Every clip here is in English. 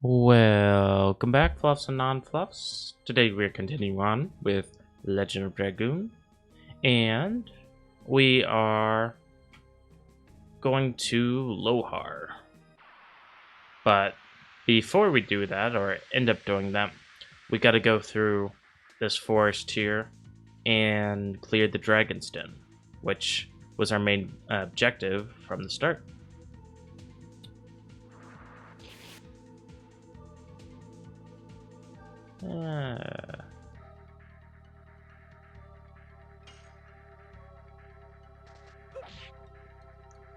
Welcome back, Fluffs and non-Fluffs. Today we're continuing on with Legend of Dragoon, and we are going to Lohar. But before we do that, or end up doing that, we gotta go through this forest here and clear the Dragon's Den, which was our main objective from the start.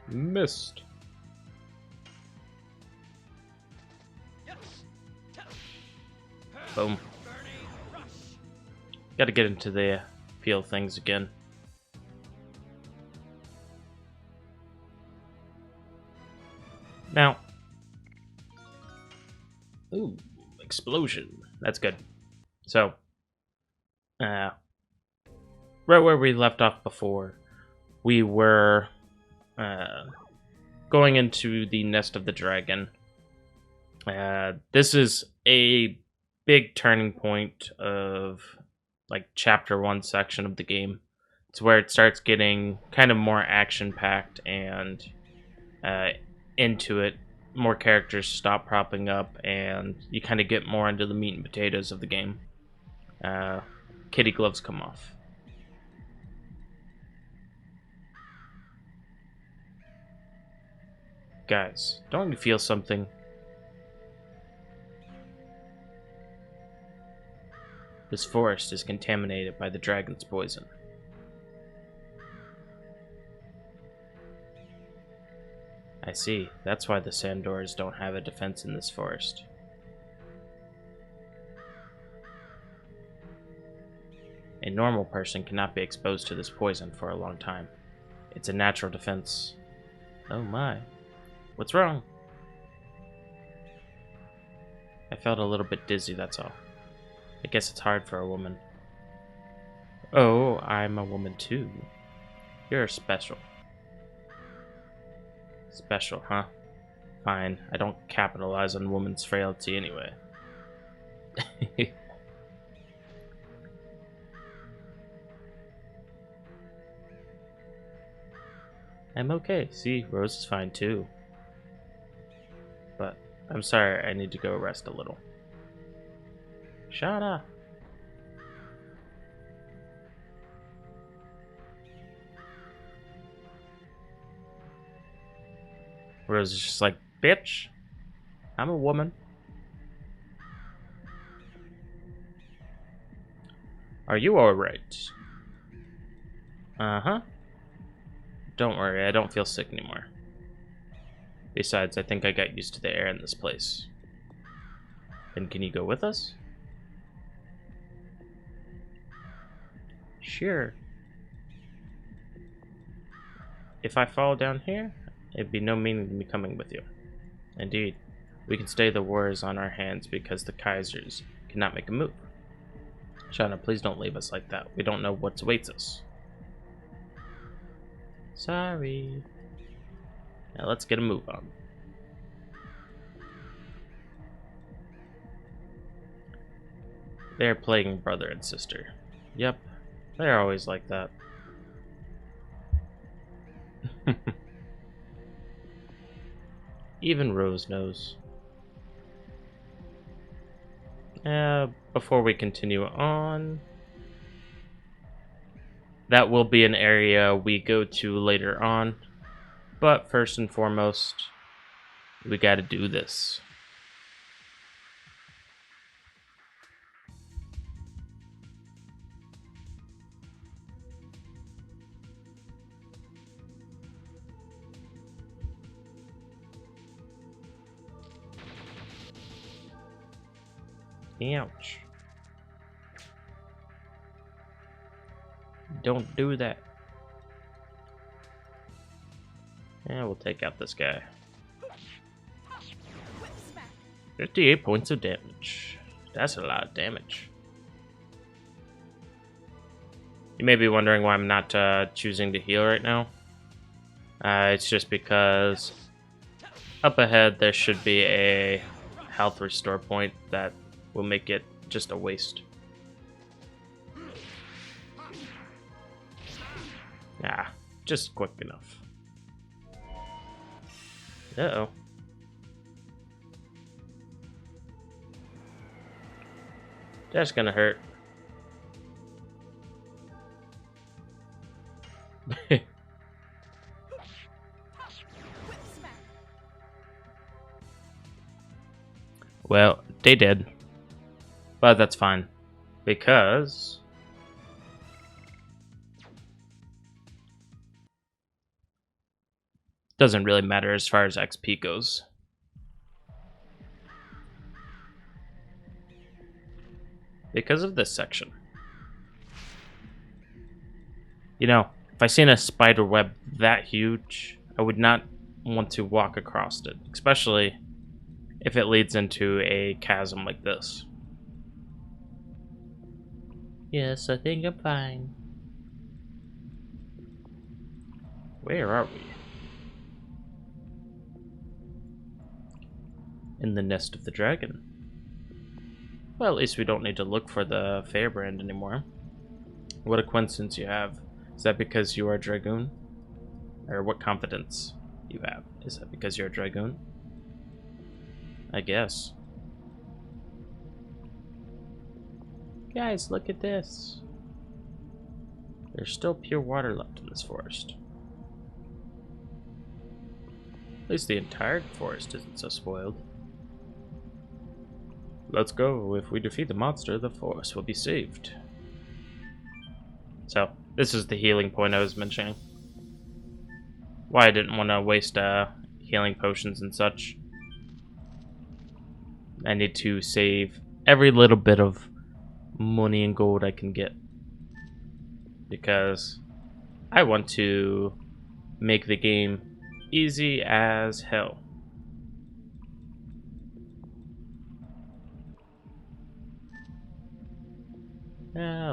Missed. Boom. Gotta get into the feel of things again. Now. Ooh, explosion. That's good. So, right where we left off before, we were going into the nest of the dragon. This is a big turning point of like chapter 1 section of the game. It's where it starts getting kind of more action packed and into it. More characters stop propping up, and you kind of get more into the meat and potatoes of the game. Kitty gloves come off. Guys, don't you feel something? This forest is contaminated by the dragon's poison. I see. That's why the Sandors don't have a defense in this forest. A normal person cannot be exposed to this poison for a long time. It's a natural defense. Oh my. What's wrong? I felt a little bit dizzy, that's all. I guess it's hard for a woman. Oh, I'm a woman too. You're special. Special, huh? Fine, I don't capitalize on woman's frailty anyway. I'm okay. See, Rose is fine too. But I'm sorry, I need to go rest a little. Shut up. Rose is just like, bitch, I'm a woman. Are you alright? Uh-huh. Don't worry, I don't feel sick anymore. Besides, I think I got used to the air in this place. Then can you go with us? Sure. If I fall down here, it'd be no meaning to me coming with you. Indeed, we can stay the wars on our hands because the Kaisers cannot make a move. Shauna, please don't leave us like that. We don't know what awaits us. Sorry. Now let's get a move on. They're playing brother and sister. Yep, they're always like that. Even Rose knows. Before we continue on, that will be an area we go to later on. But first and foremost, we gotta do this. Ouch. Don't do that. Yeah, we'll take out this guy. 58 points of damage. That's a lot of damage. You may be wondering why I'm not choosing to heal right now. It's just because up ahead there should be a health restore point that will make it just a waste. Ah, just quick enough. Uh-oh. That's gonna hurt. Well, they did. But that's fine. Because doesn't really matter as far as XP goes. Because of this section. You know, if I seen a spider web that huge, I would not want to walk across it, especially if it leads into a chasm like this. Yes, I think I'm fine. Where are we? In the nest of the dragon. Well, at least we don't need to look for the Fairbrand anymore. What a coincidence you have. Is that because you are a Dragoon? Or what confidence you have? Is that because you're a Dragoon? I guess. Guys, look at this. There's still pure water left in this forest. At least the entire forest isn't so spoiled. Let's go. If we defeat the monster, the forest will be saved. So, this is the healing point I was mentioning. Why I didn't want to waste healing potions and such. I need to save every little bit of money and gold I can get. Because I want to make the game easy as hell.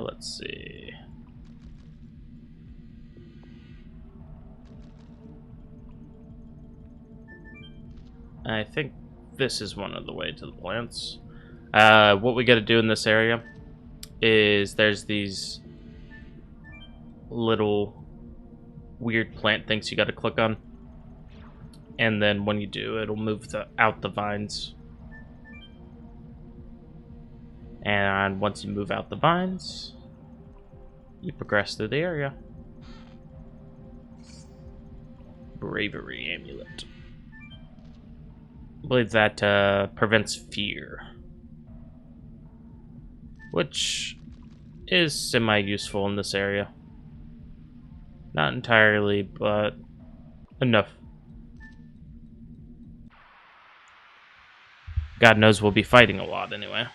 Let's see. I think this is one of the way to the plants. What we gotta do in this area is there's these little weird plant things you gotta click on. And then when you do, it'll move out the vines. And once you move out the vines, you progress through the area. Bravery Amulet. I believe that prevents fear. Which is semi-useful in this area. Not entirely, but enough. God knows we'll be fighting a lot anyway.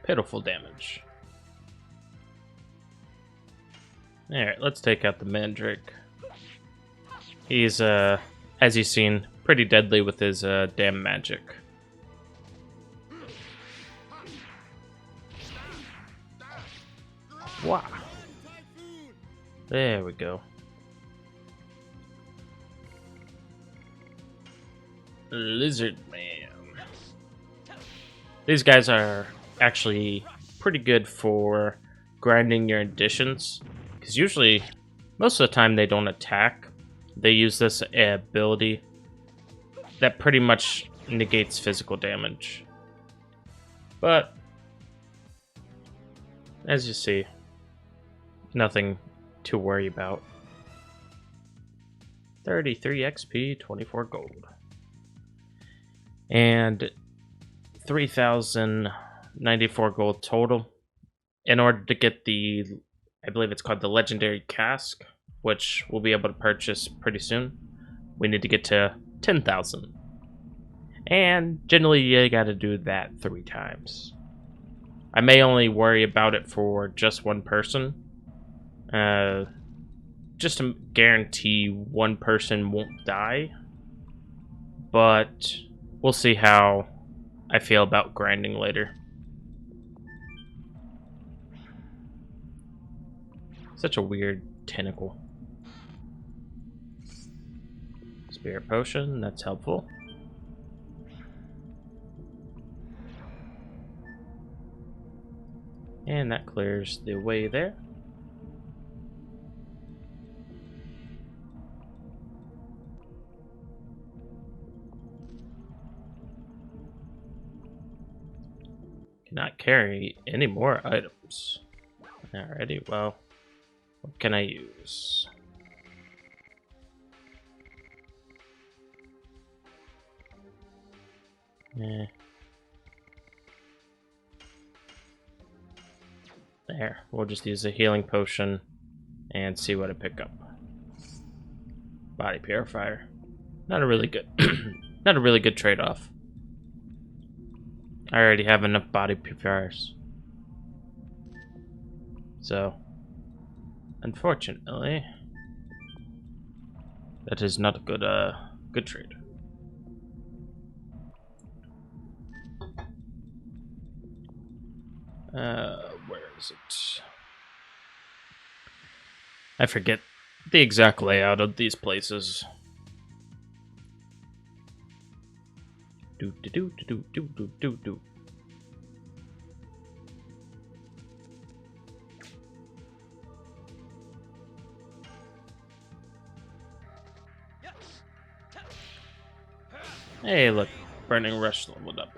Pitiful damage. Alright, let's take out the Mandrake. He's, as you've seen, pretty deadly with his damn magic. Wow. There we go. Lizardman. These guys are actually pretty good for grinding your additions, because usually, most of the time they don't attack. They use this ability that pretty much negates physical damage. But, as you see, nothing to worry about. 33 XP, 24 gold. And 3,094 gold total. In order to get the, I believe it's called the Legendary Cask, which we'll be able to purchase pretty soon, we need to get to 10,000. And generally you gotta do that 3 times. I may only worry about it for just one person. just to guarantee one person won't die, but we'll see how I feel about grinding later. Such a weird tentacle. Spirit potion, that's helpful. And that clears the way there. Cannot carry any more items. Alrighty, well, what can I use? There, we'll just use a healing potion and see what I pick up. Body purifier. Not a really good not a really good trade-off. I already have enough body purifiers. So, unfortunately, that is not a good trade. Where is it? I forget the exact layout of these places. Do do do do do do do do. Hey, look, Burning Rush leveled up.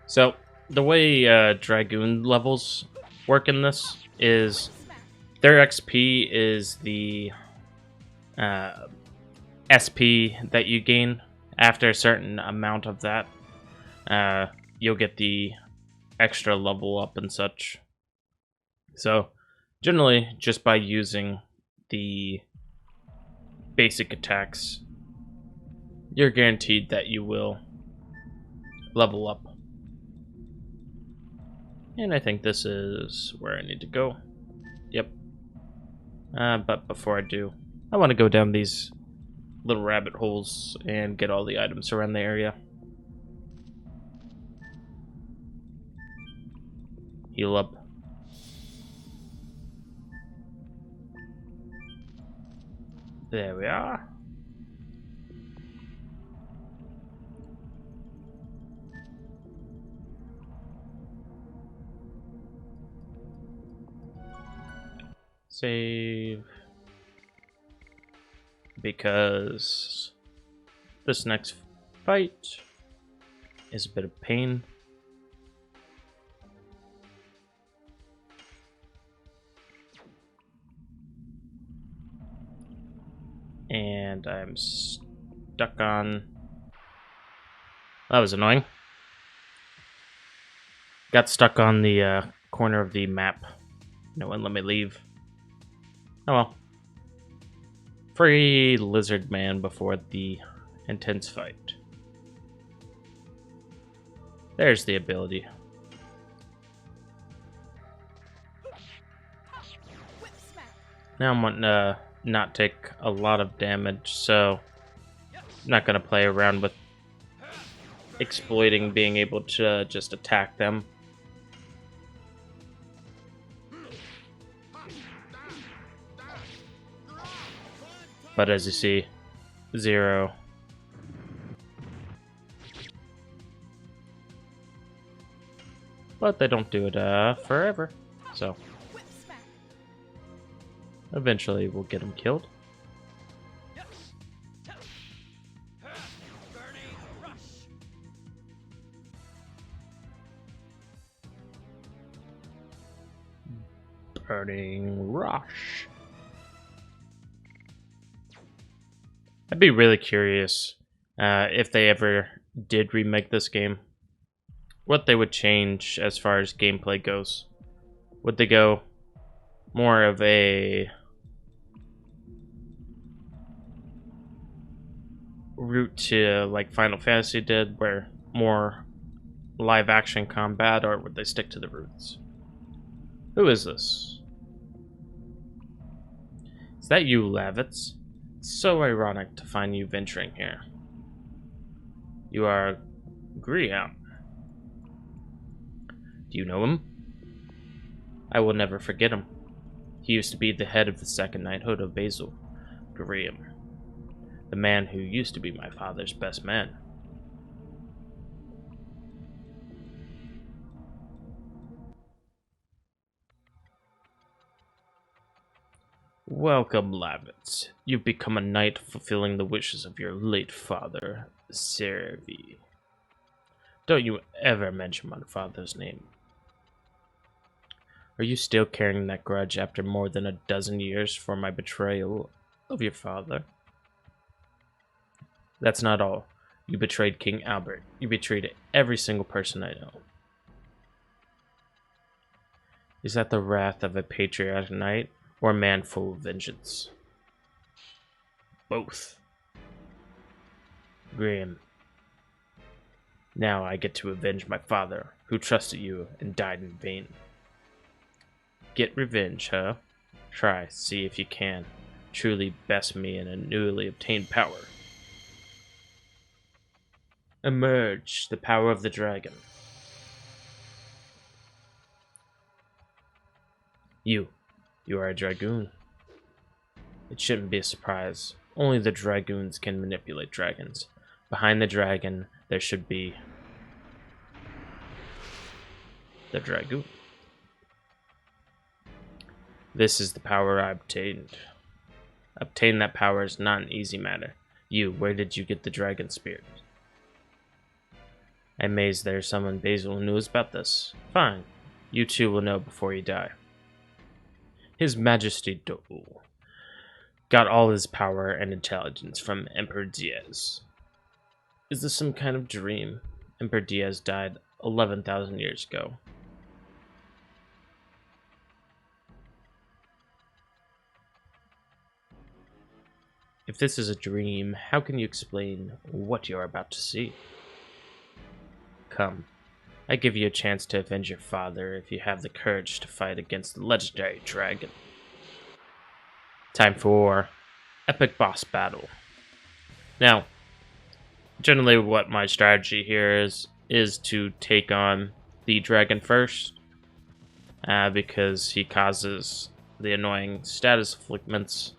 So, the way Dragoon levels work in this is their XP is the SP that you gain. After a certain amount of that, you'll get the extra level up and such. So, generally, just by using the basic attacks, you're guaranteed that you will level up. And I think this is where I need to go. Yep. But before I do, I want to go down these little rabbit holes and get all the items around the area. Heal up. There we are. Save. Because this next fight is a bit of pain. And I'm stuck on... That was annoying. Got stuck on the corner of the map. No one let me leave. Oh well. Free Lizardman before the intense fight. There's the ability. Now I'm wanting to not take a lot of damage, so I'm not going to play around with exploiting being able to just attack them. But as you see, 0. But they don't do it forever, so eventually we'll get them killed. Burning Rush. I'd be really curious if they ever did remake this game, what they would change as far as gameplay goes. Would they go more of a route to like Final Fantasy did, where more live action combat, or would they stick to the roots? Who is this? Is that you, Lavitz? It's so ironic to find you venturing here. You are Griam. Do you know him? I will never forget him. He used to be the head of the Second Knighthood of Basil, Griam. The man who used to be my father's best man. Welcome, Lavitz. You've become a knight fulfilling the wishes of your late father, Furry. Don't you ever mention my father's name. Are you still carrying that grudge after more than a dozen years for my betrayal of your father? That's not all. You betrayed King Albert. You betrayed every single person I know. Is that the wrath of a patriotic knight, or a man full of vengeance? Both. Graham. Now I get to avenge my father, who trusted you and died in vain. Get revenge, huh? Try, see if you can. Truly best me in a newly obtained power. Emerge, the power of the dragon. You are a Dragoon. It shouldn't be a surprise. Only the Dragoons can manipulate dragons. Behind the dragon, there should be the Dragoon. This is the power I obtained. Obtain that power is not an easy matter. Where did you get the dragon spirit? I'm amazed there's someone Basil who knows about this. Fine. You two will know before you die. His Majesty Dole got all his power and intelligence from Emperor Diaz. Is this some kind of dream? Emperor Diaz died 11,000 years ago. If this is a dream, how can you explain what you are about to see? Come, I give you a chance to avenge your father if you have the courage to fight against the legendary dragon. Time for epic boss battle. Now, generally what my strategy here is to take on the dragon first, because he causes the annoying status afflictments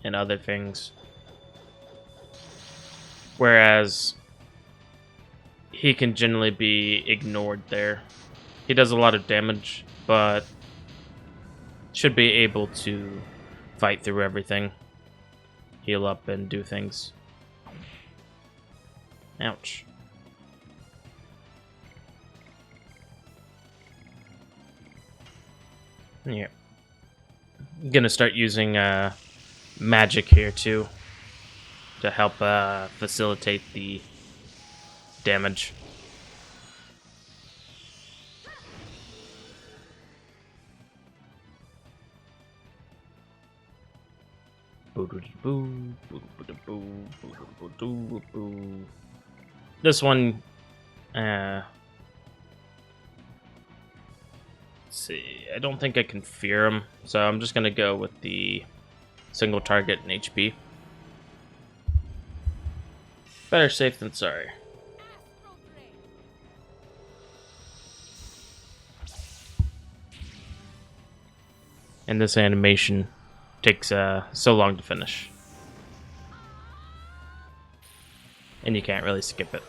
and other things. Whereas he can generally be ignored there. He does a lot of damage, but should be able to fight through everything, heal up, and do things. Ouch. Yeah. I'm gonna start using magic here too to help facilitate the damage. This one, let's see, I don't think I can fear him, so I'm just gonna go with the single target and HP. Better safe than sorry. And this animation takes so long to finish. And you can't really skip it.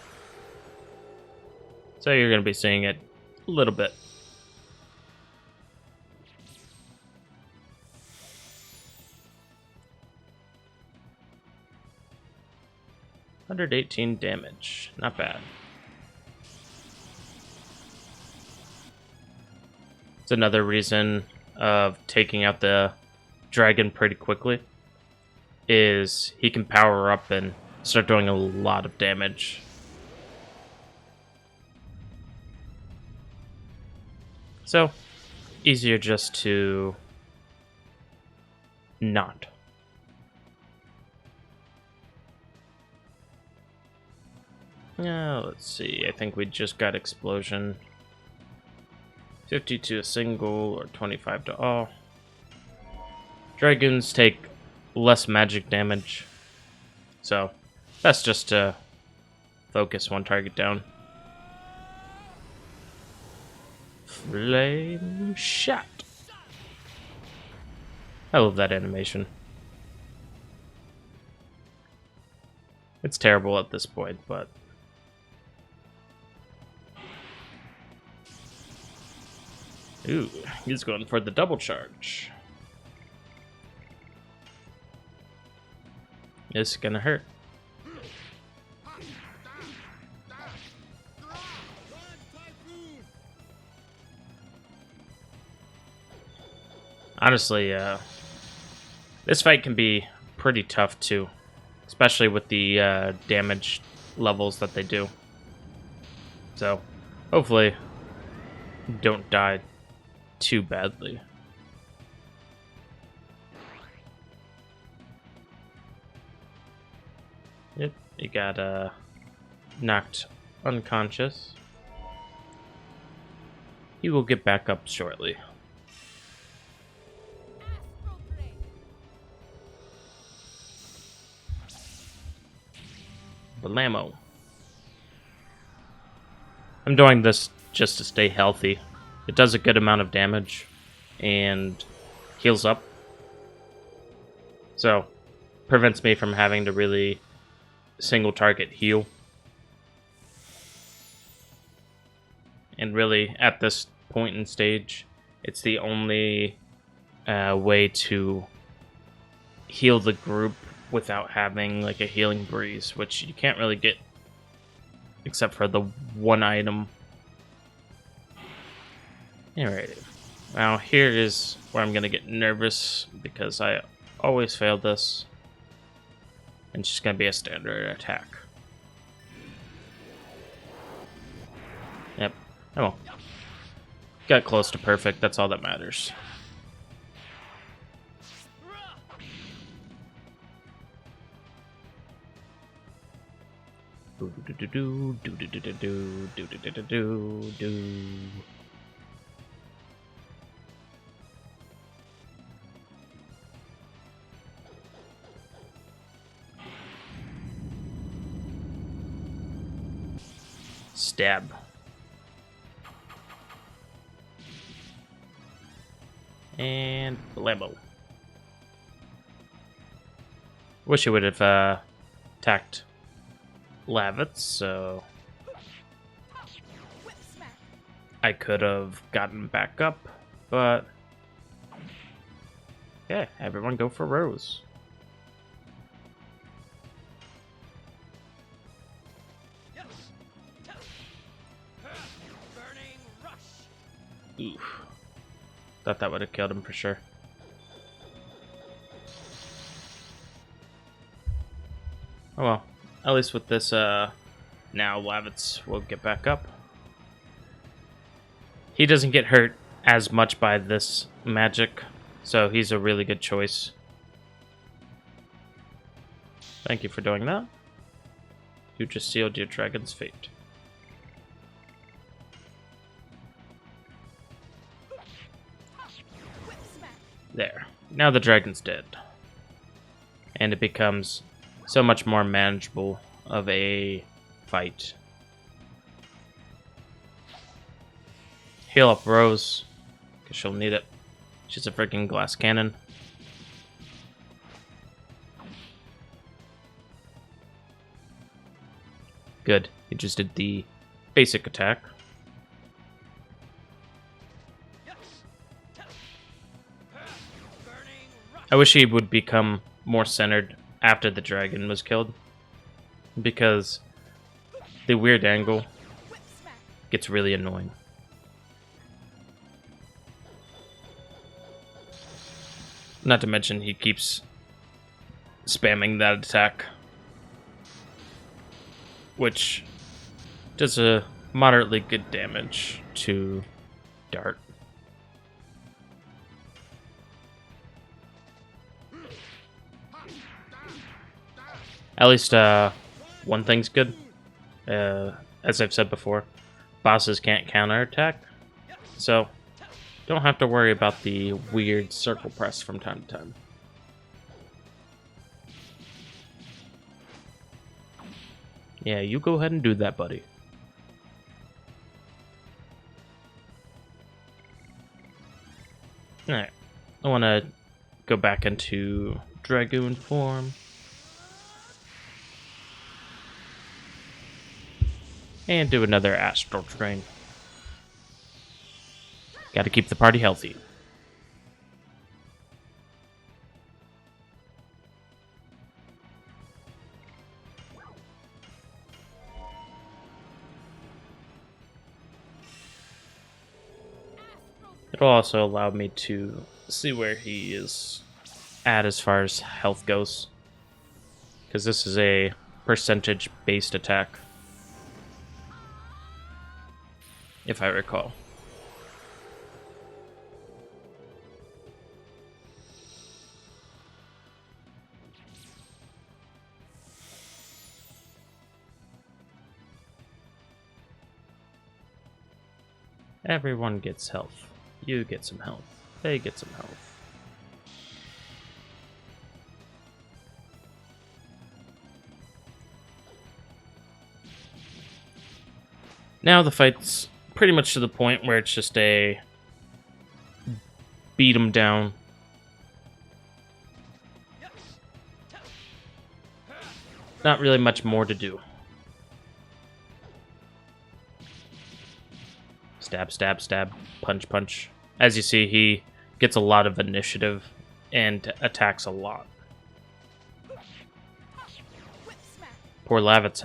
So you're going to be seeing it a little bit. $118 damage. Not bad. It's another reason of taking out the dragon pretty quickly is he can power up and start doing a lot of damage. So, easier just to not. Let's see, I think we just got explosion. 50 to a single or 25 to all. Dragoons take less magic damage. So that's just to focus one target down. Flame shot. I love that animation. It's terrible at this point, but ooh, he's going for the double charge. It's gonna hurt. Honestly, this fight can be pretty tough too, especially with the damage levels that they do. So, hopefully, don't die too badly. Yep, he got knocked unconscious. He will get back up shortly. Blammo. I'm doing this just to stay healthy. It does a good amount of damage and heals up. So, prevents me from having to really single target heal. And really, at this point in stage, it's the only way to heal the group without having like a healing breeze, which you can't really get except for the one item. Alrighty. Now here is where I'm gonna get nervous because I always fail this. And it's just gonna be a standard attack. Yep. Oh well. Got close to perfect, that's all that matters. Stab. And blammo. Wish he would have attacked Lavitz, so I could have gotten back up, but yeah, everyone go for Rose. Oof. Thought that would have killed him for sure. Oh well. At least with this, now Lavitz will get back up. He doesn't get hurt as much by this magic, so he's a really good choice. Thank you for doing that. You just sealed your dragon's fate. There. Now the dragon's dead. And it becomes so much more manageable of a fight. Heal up Rose, because she'll need it. She's a freaking glass cannon. Good. He just did the basic attack. I wish he would become more centered after the dragon was killed, because the weird angle gets really annoying. Not to mention he keeps spamming that attack, which does a moderately good damage to Dart. At least one thing's good. As I've said before, bosses can't counterattack, so don't have to worry about the weird circle press from time to time. Yeah, you go ahead and do that, buddy. Alright. I want to go back into Dragoon form. And do another Astral Train. Gotta keep the party healthy. It'll also allow me to see where he is at as far as health goes. Because this is a percentage-based attack. If I recall. Everyone gets health. You get some health. They get some health. Now the fight's pretty much to the point where it's just a beat him down. Not really much more to do. Stab, stab, stab, punch, punch. As you see, he gets a lot of initiative and attacks a lot. Poor Lavitz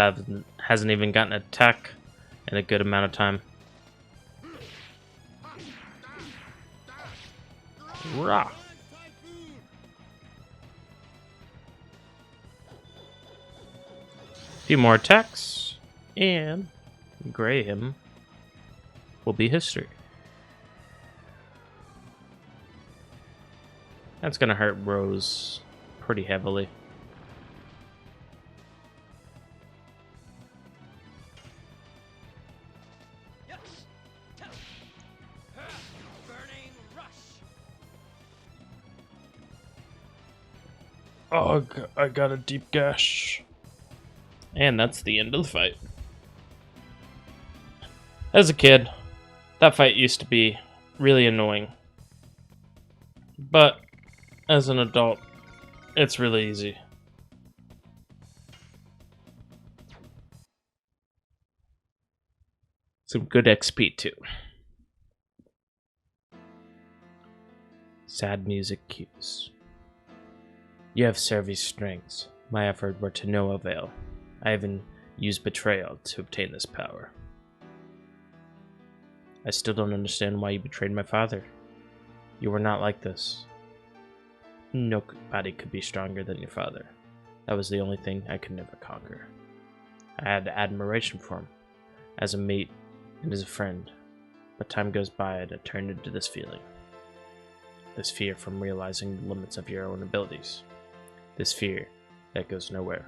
hasn't even gotten an attack in a good amount of time. Rah! Few more attacks, and Graham will be history. That's gonna hurt Rose pretty heavily. Oh, I got a deep gash. And that's the end of the fight. As a kid, that fight used to be really annoying. But as an adult, it's really easy. Some good XP too. Sad music cues. You have Servi's strengths. My efforts were to no avail. I even used betrayal to obtain this power. I still don't understand why you betrayed my father. You were not like this. Nobody could be stronger than your father. That was the only thing I could never conquer. I had admiration for him, as a mate and as a friend, but time goes by and it turned into this feeling. This fear from realizing the limits of your own abilities. This fear that goes nowhere.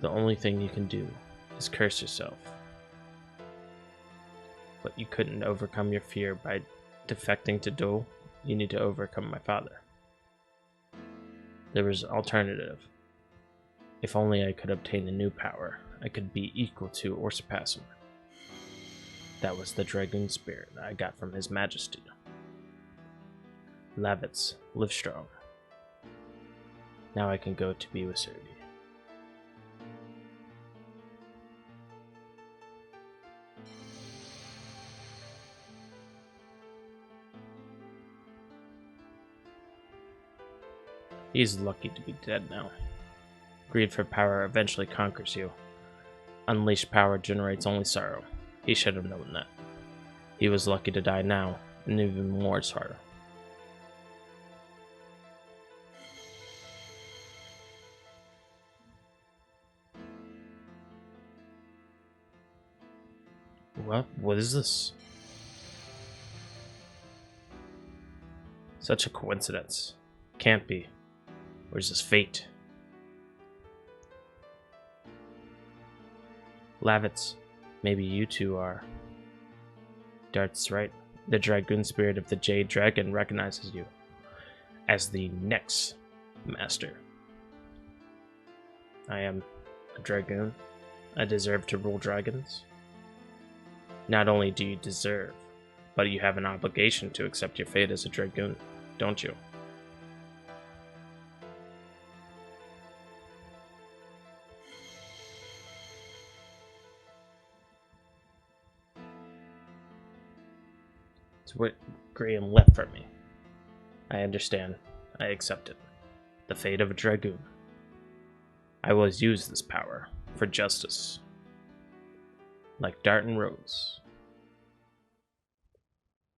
The only thing you can do is curse yourself. But you couldn't overcome your fear by defecting to Dole. You need to overcome my father. There was an alternative. If only I could obtain a new power, I could be equal to or surpass him. That was the Dragoon spirit I got from His Majesty. Lavitz, live strong. Now I can go to be with Sergi. He's lucky to be dead now. Greed for power eventually conquers you. Unleashed power generates only sorrow. He should have known that. He was lucky to die now, and even more sorrow. What is this? Such a coincidence. Can't be. Where's this fate? Lavitz, maybe you two are. Dart's right. The Dragoon spirit of the Jade Dragon recognizes you as the next master. I am a Dragoon. I deserve to rule dragons. Not only do you deserve, but you have an obligation to accept your fate as a Dragoon, don't you? It's what Graham left for me. I understand. I accept it. The fate of a Dragoon. I will use this power for justice. Like Dart and Rose.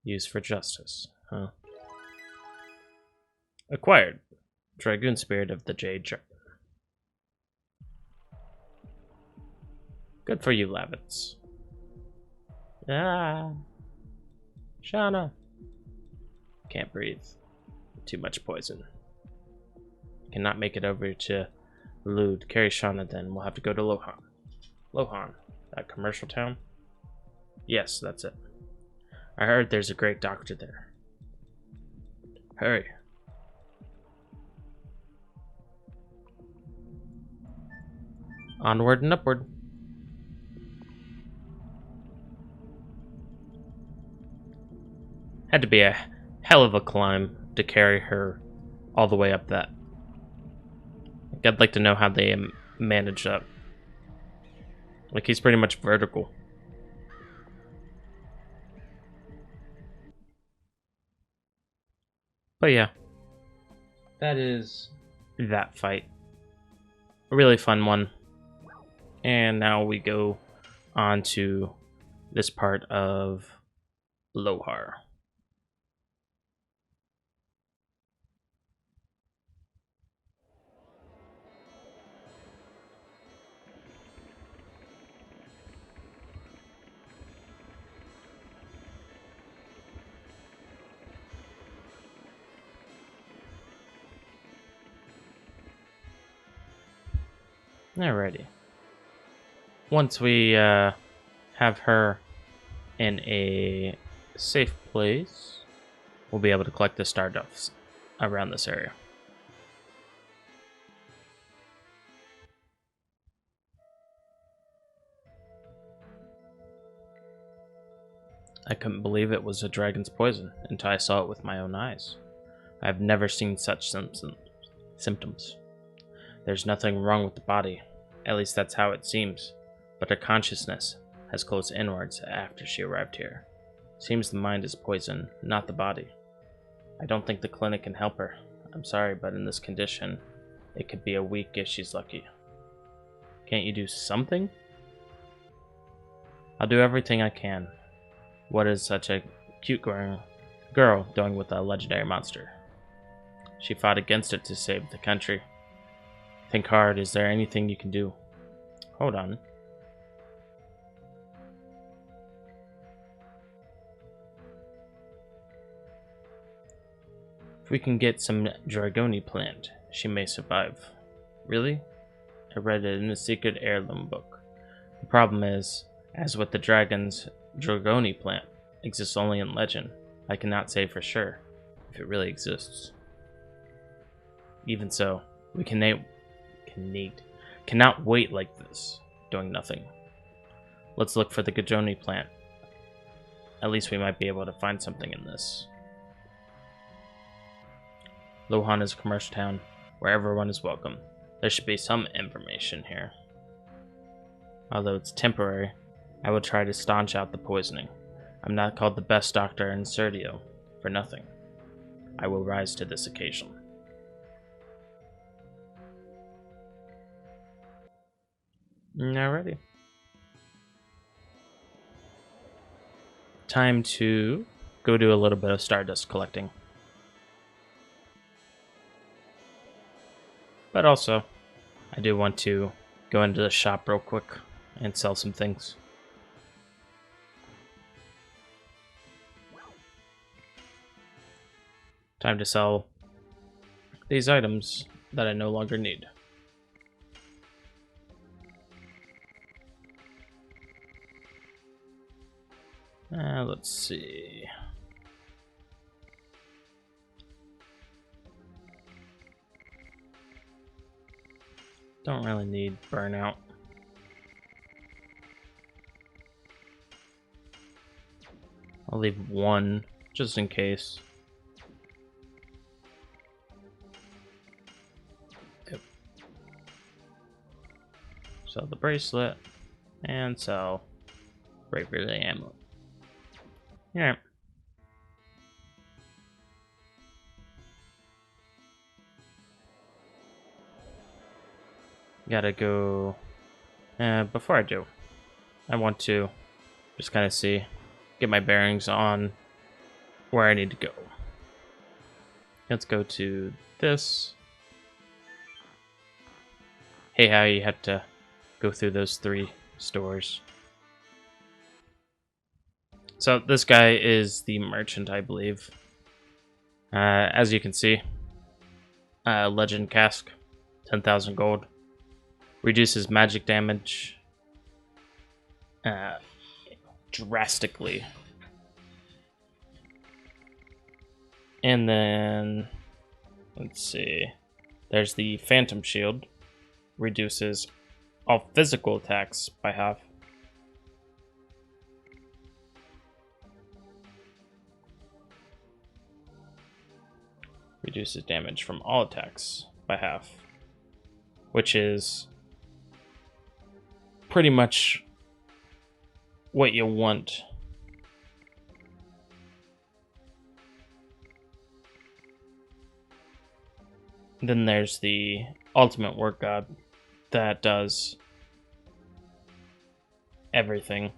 Used for justice, huh? Acquired. Dragoon Spirit of the Jade Dragon. Good for you, Lavitz. Ah. Shauna. Can't breathe. Too much poison. Cannot make it over to Lude. Carry Shauna then. We'll have to go to Lohan. Lohan. That commercial town? Yes, that's it. I heard there's a great doctor there. Hurry. Onward and upward. Had to be a hell of a climb to carry her all the way up that. I'd like to know how they managed that. Like, he's pretty much vertical. But yeah, that is that fight. A really fun one. And now we go on to this part of Lohar. Alrighty. Once we have her in a safe place, we'll be able to collect the Starduffs around this area. I couldn't believe it was a dragon's poison until I saw it with my own eyes. I've never seen such symptoms. There's nothing wrong with the body, at least that's how it seems, but her consciousness has closed inwards after she arrived here. Seems the mind is poison, not the body. I don't think the clinic can help her. I'm sorry, but in this condition, it could be a week if she's lucky. Can't you do something? I'll do everything I can. What is such a cute girl doing with a legendary monster? She fought against it to save the country. Think hard. Is there anything you can do? Hold on. If we can get some Dragoni plant, she may survive. Really? I read it in a secret heirloom book. The problem is, as with the dragons, Dragoni plant exists only in legend. I cannot say for sure if it really exists. Even so, we cannot wait like this, doing nothing. Let's look for the Dragoni plant. At least we might be able to find something in this. Lohan is a commercial town where everyone is welcome. There should be some information here. Although it's temporary, I will try to staunch out the poisoning. I'm not called the best doctor in Serdio for nothing. I will rise to this occasion. Alrighty. Time to go do a little bit of Stardust collecting. But also, I do want to go into the shop real quick and sell some things. Time to sell these items that I no longer need. Let's see. Don't really need burnout. I'll leave one just in case. Yep. Sell the bracelet and sell Bravery Amulet. Yeah. Gotta go. Before I do, I want to just kind of get my bearings on where I need to go. Let's go to this. Hey, how you had to go through those 3 stores. So this guy is the merchant, I believe. As you can see, legend cask, 10,000 gold. Reduces magic damage drastically. And then, let's see, there's the Phantom Shield. Reduces all physical attacks by half. Reduces damage from all attacks by half. Which is pretty much what you want. Then there's the Ultimate Work God that does everything.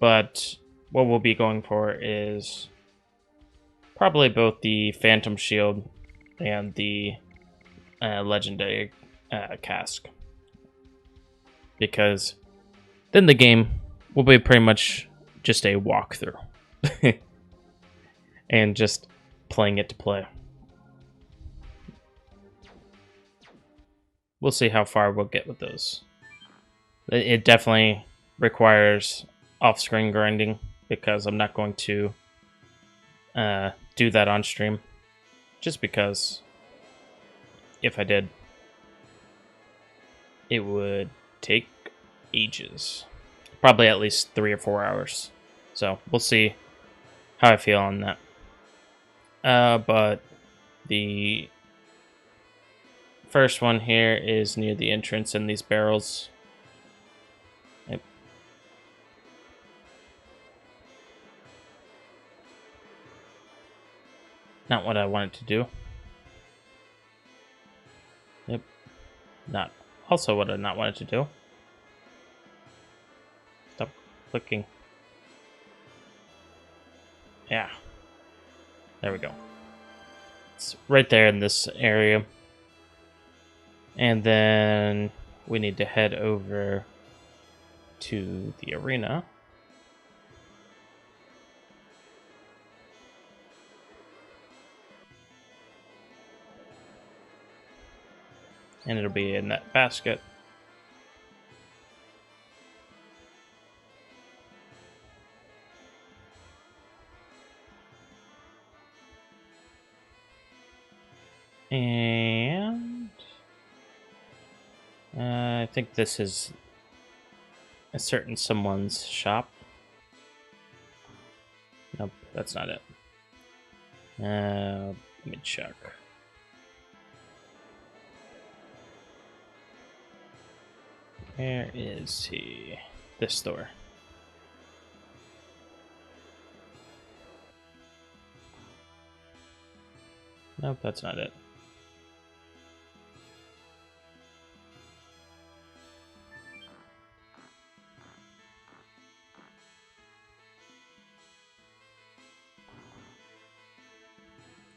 But what we'll be going for is probably both the Phantom Shield and the Legendary Cask. Because then the game will be pretty much just a walkthrough. And just playing it to play. We'll see how far we'll get with those. It definitely requires off-screen grinding because I'm not going to do that on stream. Just because if I did, it would take ages. Probably at least 3 or 4 hours. So we'll see how I feel on that. But the first one here is near the entrance in these barrels. Yep. Not what I wanted to do. Yep. Not also what I not wanted to do. Stop clicking. Yeah. There we go. It's right there in this area. And then we need to head over to the arena. And it'll be in that basket. And I think this is a certain someone's shop. Nope, that's not it. Let me check. Where is he? This store. Nope, that's not it.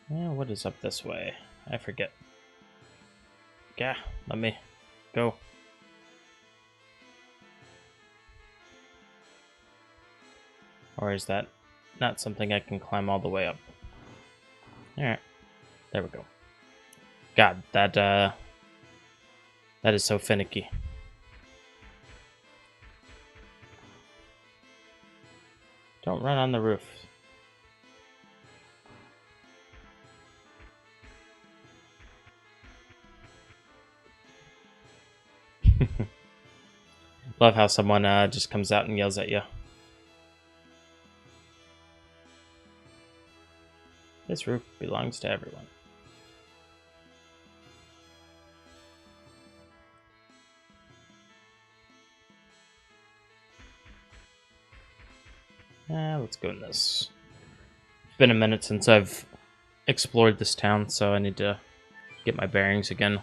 What is up this way? I forget. Yeah, let me go. Or is that not something I can climb all the way up? Alright. There we go. God, that is so finicky. Don't run on the roof. Love how someone just comes out and yells at you. This roof belongs to everyone. Let's go in this. It's been a minute since I've explored this town, so I need to get my bearings again.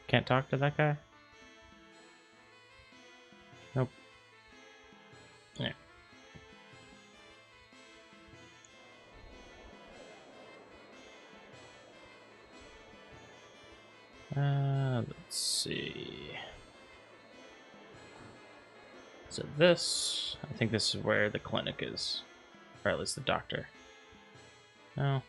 Can't talk to that guy? Nope. Yeah. Let's see. So this, I think this is where the clinic is, or at least the doctor. No.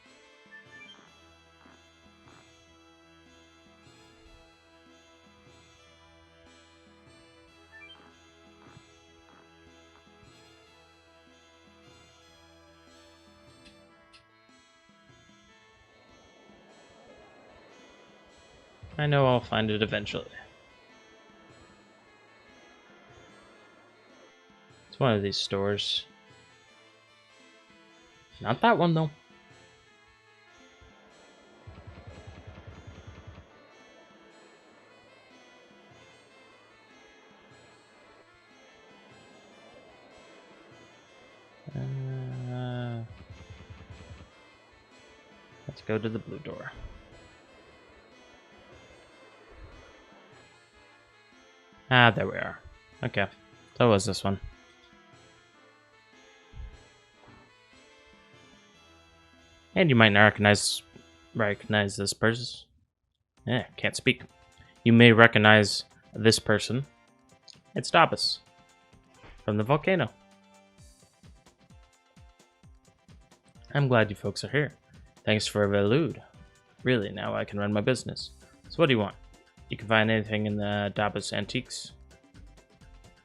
I know I'll find it eventually. It's one of these stores. Not that one, though. Let's go to the blue door. Ah, there we are. Okay, so was this one. And you might not recognize this person. Can't speak. You may recognize this person. It's Dabus from the volcano. I'm glad you folks are here. Thanks for Velude. Really, now I can run my business. So what do you want? You can find anything in the Dabus Antiques.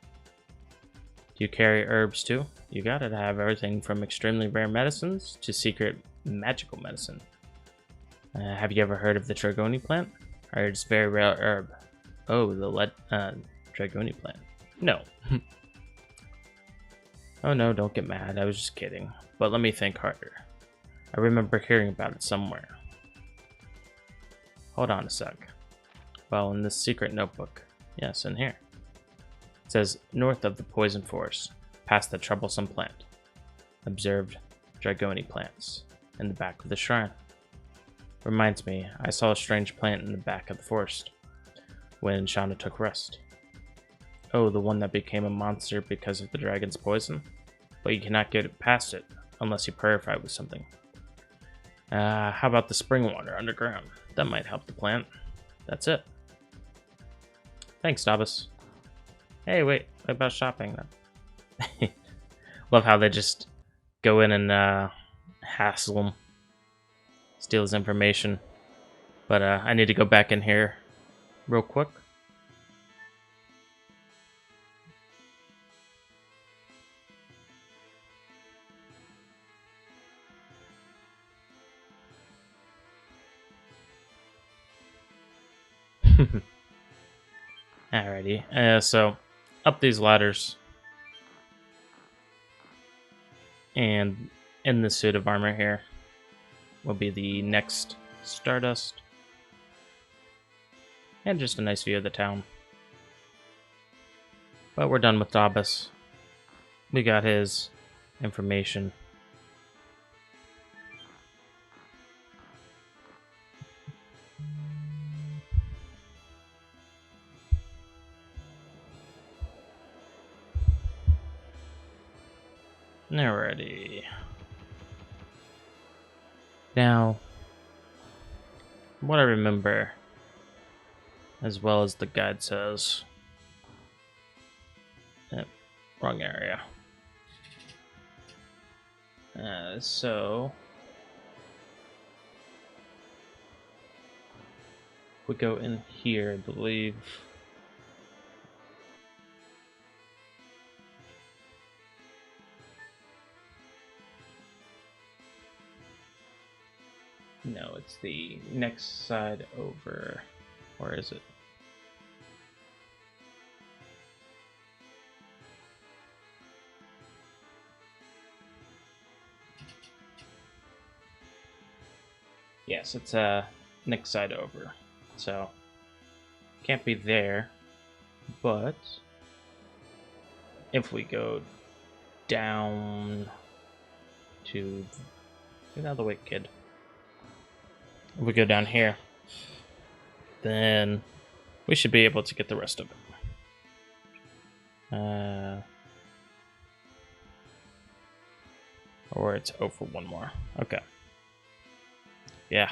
Do you carry herbs too? You gotta have everything from extremely rare medicines to secret magical medicine. Have you ever heard of the Dragoon plant? I heard it's a very rare herb. Oh, the Dragoon plant. No. Oh no, don't get mad. I was just kidding. But let me think harder. I remember hearing about it somewhere. Hold on a sec. Well, in this secret notebook. Yes, in here. It says, north of the poison forest, past the troublesome plant. Observed Dragoon plants in the back of the shrine. Reminds me, I saw a strange plant in the back of the forest when Shauna took rest. Oh, the one that became a monster because of the dragon's poison? But you cannot get past it unless you purify it with something. How about the spring water underground? That might help the plant. That's it. Thanks, Dabus. Hey, wait, what about shopping then? Love how they just go in and hassle him. Steal his information. But I need to go back in here real quick. Alrighty, so up these ladders. And in the suit of armor here will be the next Stardust. And just a nice view of the town. But we're done with Dabus. We got his information. Alrighty. Now, what I remember, as well as the guide says, wrong area. So we go in here, I believe. No, it's the next side over. Where is it? Yes, it's next side over. So can't be there. But if we go down to get out of the way, kid. If we go down here, then we should be able to get the rest of it. Or it's 0 for one more. Okay. Yeah.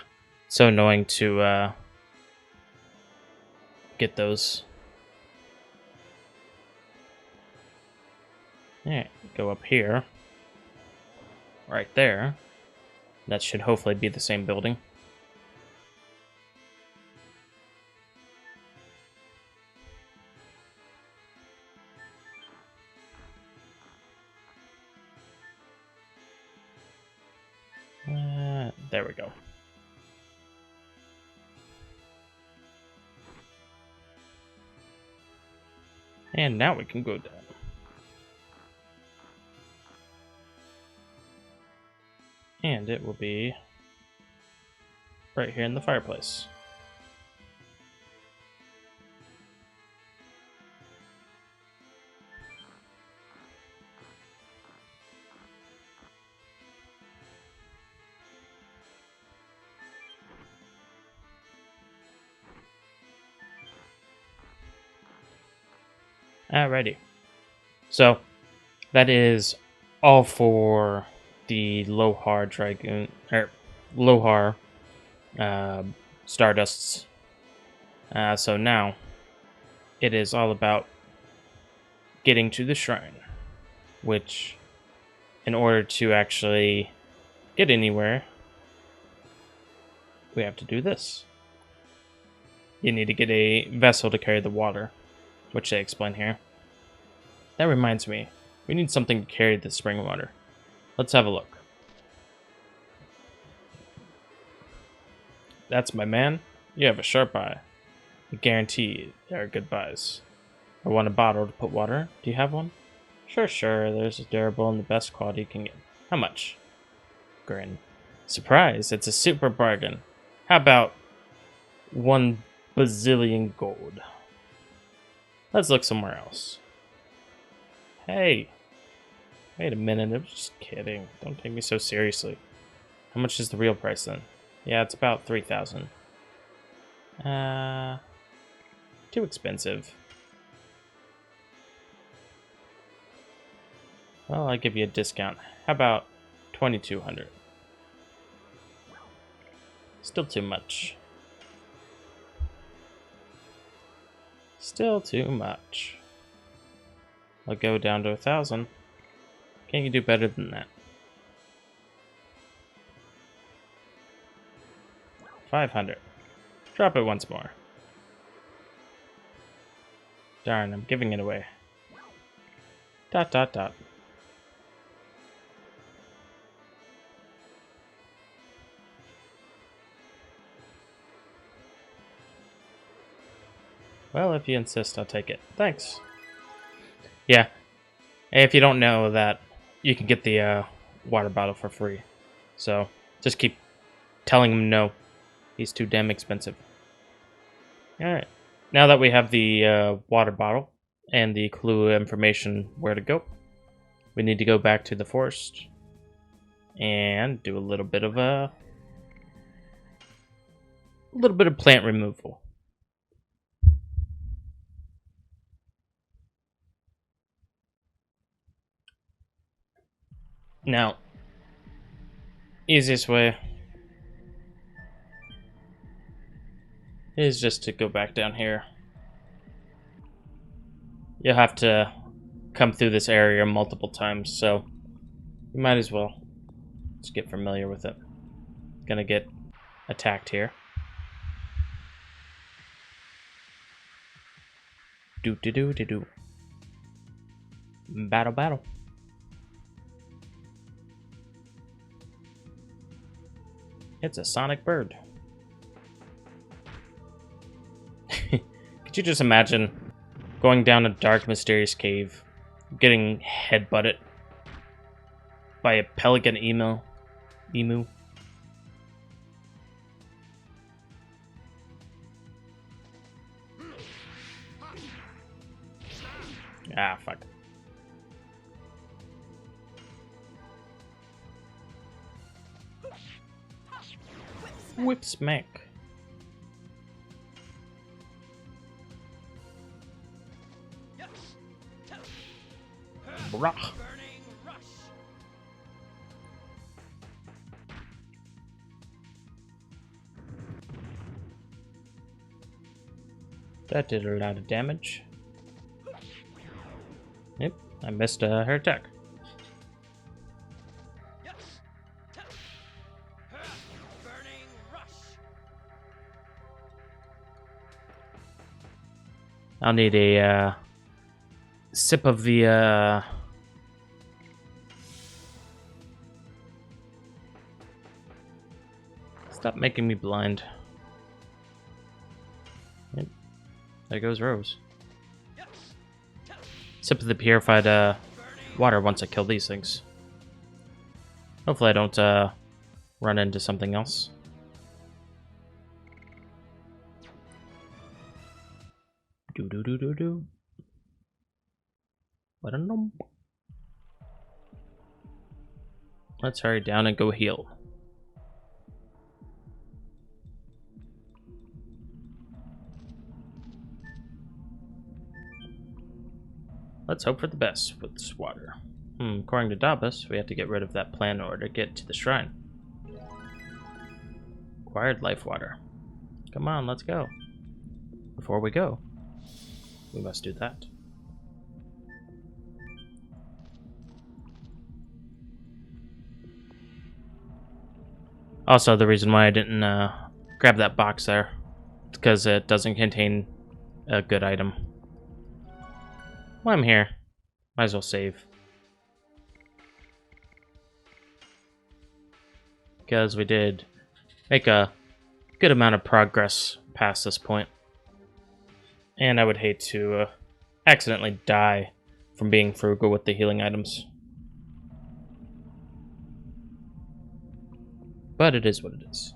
So annoying to get those. Alright, go up here. Right there. That should hopefully be the same building. There we go. And now we can go down. And it will be right here in the fireplace. Alrighty. So, that is all for the Lohar Dragoon, or Lohar Stardusts. So now, it is all about getting to the shrine, which, in order to actually get anywhere, we have to do this. You need to get a vessel to carry the water, which they explain here. That reminds me, we need something to carry the spring water. Let's have a look. That's my man. You have a sharp eye. I guarantee there are good buys. I want a bottle to put water. Do you have one? Sure. There's a durable and the best quality you can get. How much? Grin. Surprise, it's a super bargain. How about 1 bazillion gold? Let's look somewhere else. Hey. Wait a minute, I'm just kidding. Don't take me so seriously. How much is the real price then? Yeah, it's about 3,000. Too expensive. Well, I'll give you a discount. How about 2,200? Still too much. Still too much. I'll go down to 1,000. Can't you do better than that? 500. Drop it once more. Darn, I'm giving it away. ... Well, if you insist, I'll take it. Thanks. Yeah. If you don't know that, you can get the water bottle for free. So, just keep telling him no. He's too damn expensive. Alright. Now that we have the water bottle and the clue information where to go, we need to go back to the forest and do a little bit of plant removal. Now, easiest way is just to go back down here. You'll have to come through this area multiple times, so you might as well just get familiar with it. Gonna get attacked here. Do. Battle. It's a sonic bird. Could you just imagine going down a dark, mysterious cave, getting headbutted by a pelican emu? Ah, fuck. Whip smack. Brah. That did a lot of damage. Yep, I missed her attack. I'll need a sip of the Stop making me blind. Yep. There goes Rose. Sip of the purified water once I kill these things. Hopefully I don't run into something else. Do do do do do. What a numb. Let's hurry down and go heal. Let's hope for the best with this water. According to Dabas, we have to get rid of that plant in order to get to the shrine. Acquired life water. Come on, let's go. Before we go, we must do that. Also, the reason why I didn't grab that box there is because it doesn't contain a good item. While I'm here, might as well save. Because we did make a good amount of progress past this point. And I would hate to accidentally die from being frugal with the healing items. But it is what it is.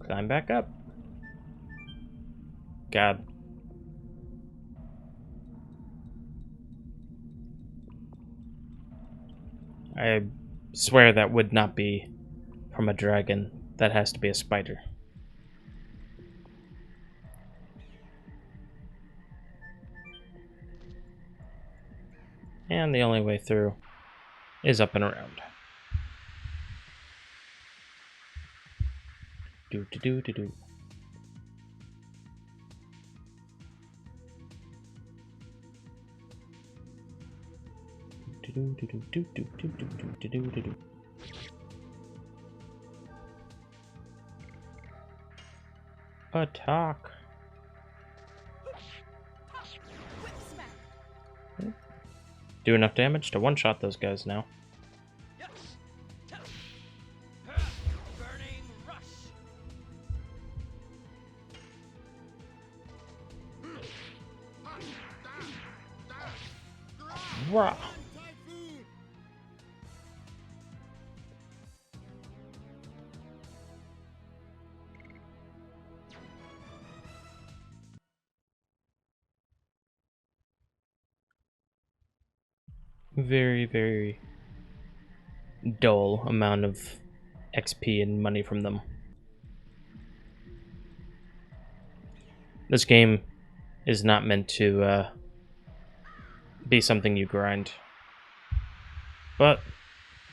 Climb back up. God. I swear that would not be from a dragon. That has to be a spider. And the only way through is up and around. Do do do do do. Do do do do do do do do do do. Attack. Do enough damage to one-shot those guys now. Rah. Very, very dull amount of XP and money from them. This game is not meant to be something you grind. But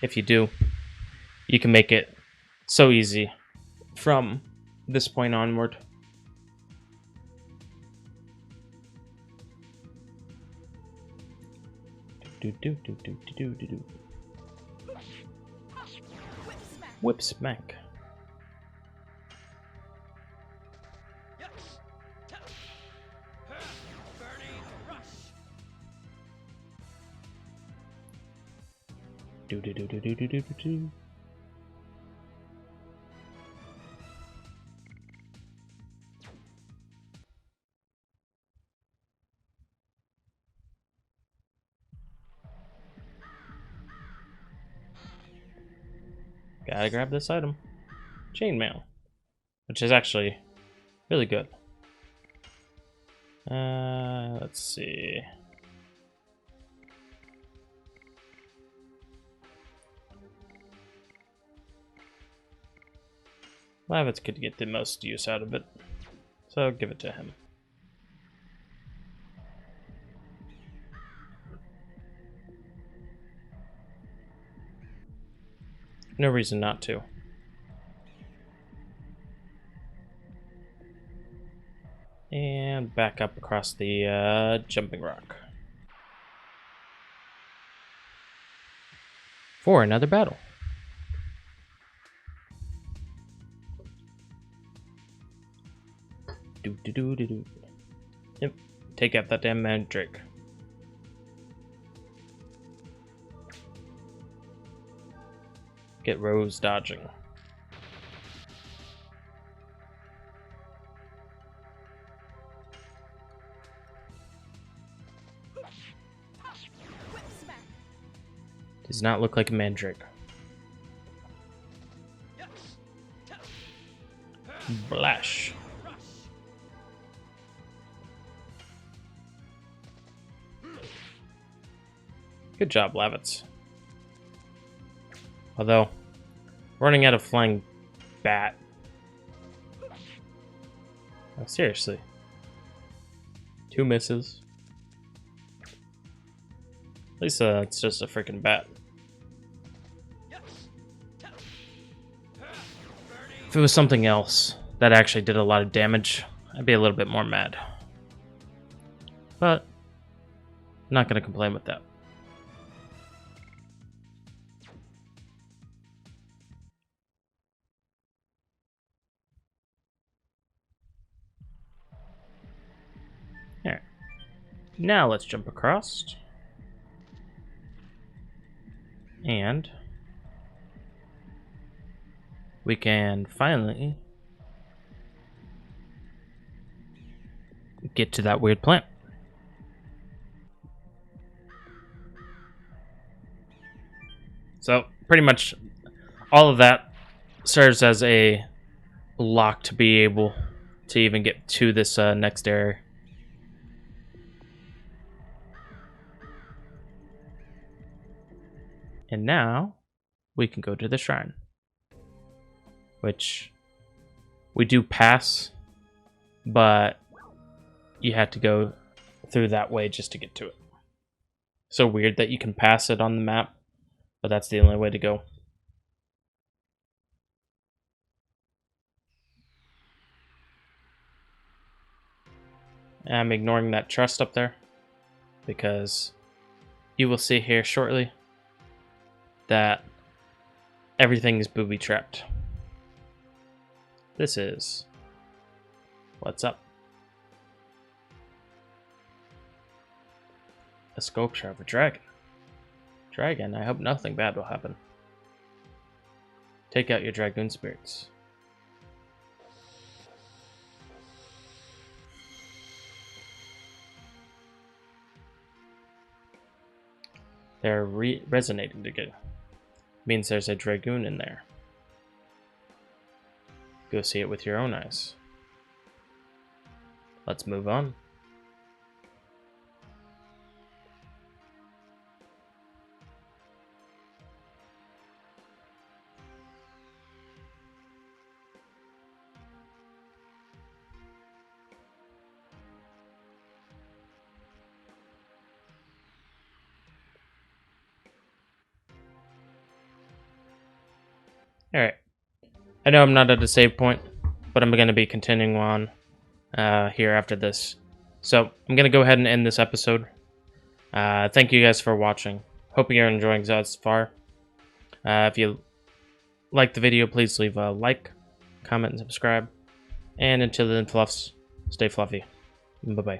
if you do, you can make it so easy from this point onward. Do do do do do do do. Whip smack. Do do do do do do do do. Gotta grab this item. Chainmail. Which is actually really good. Let's see. Lavitz could get the most use out of it, so I'll give it to him. No reason not to. And back up across the jumping rock. For another battle. Do. Yep. Take out that damn mandrake. Get Rose dodging. Does not look like a mandrake. Blash. Good job, Lavitz. Although, running out of flying bat. Oh, seriously. 2 misses. At least it's just a freaking bat. If it was something else that actually did a lot of damage, I'd be a little bit more mad. But, I'm not going to complain with that. Alright. Now let's jump across. And we can finally get to that weird plant. So pretty much all of that serves as a lock to be able to even get to this next area. And now we can go to the shrine, which we do pass, but you had to go through that way just to get to it. So weird that you can pass it on the map, but that's the only way to go. I'm ignoring that trust up there because you will see here shortly that everything is booby trapped. This is what's up. A sculpture of a dragon. Dragon, I hope nothing bad will happen. Take out your Dragoon spirits. They're resonating together. Means there's a Dragoon in there. Go see it with your own eyes. Let's move on. Alright, I know I'm not at a save point, but I'm going to be continuing on here after this. So, I'm going to go ahead and end this episode. Thank you guys for watching. Hope you're enjoying thus far. If you like the video, please leave a like, comment, and subscribe. And until then, Fluffs, stay fluffy. Bye-bye.